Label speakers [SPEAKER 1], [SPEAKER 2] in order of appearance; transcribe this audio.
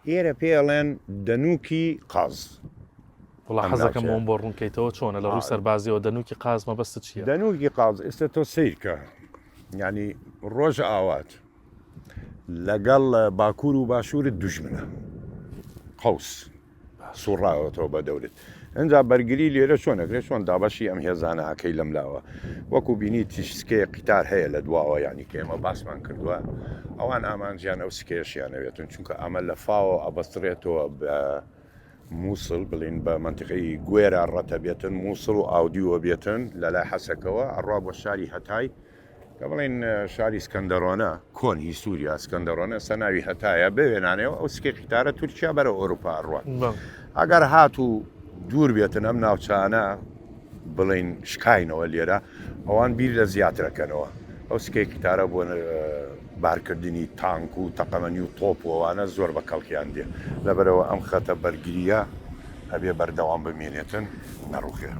[SPEAKER 1] ئێرە پێڵێن دەنووکی قاز.
[SPEAKER 2] وڵا حەزەکەم ئەوم بۆ ڕوونکەیتەوە چۆنە لە ڕووی سەربازیەوە دەنووکی قاز مەبەستە چییە؟
[SPEAKER 1] دەنووکی قاز ئێستا تۆ سیرکە ینی ڕۆژ ئاوات لەگەڵ باکوور و باشوورت دوژمنە قوس سوڕاوەتەوە بە دەورت ئەنجا بەرگری لێرە چۆنەکرێت چۆن دابەشی ئەم هێزانە ئاکەی لەم لاوە وەکو بینی تیشسکەیە قیتار هەیە لە دواوە ینی کە ئێمە باسمان کردووە ئەوان ئامانجیان ئەو سکێشیانەوێتن چونکە ئەمە لە فاوە ئەبەسترێتەوە بە مووسڵ بڵین بە منتیقی گوێرە ڕەتە بێتن مووسڵ و ئاودیوە بێتن لە لای حەسەکەوە ئەڕوا بۆ شاری هەتای کە بڵین شاری سکەندەرۆنە کۆنی سووریا سکەندەرۆنە سەناوی هەتایە بوێنانەوە ئەو سکێ قیتارە تورکیا بەرە ئۆروپا ڕوان ئەگەر هات و دوور بێتن ئەم ناوچانە بڵین شکاینەوە لێرە ئەوان بیر لە زیاترەکەنەوە ئەو سکەی قیتارە بۆ بارکردنی تانک و تەقەمەنی و تۆپ وەوانە زۆر بە کەڵکیان دێ لەبەرەوە ئەم خەتە بەرگریە هەبێ بەردەوام بمێنێتن نەڕوخێ.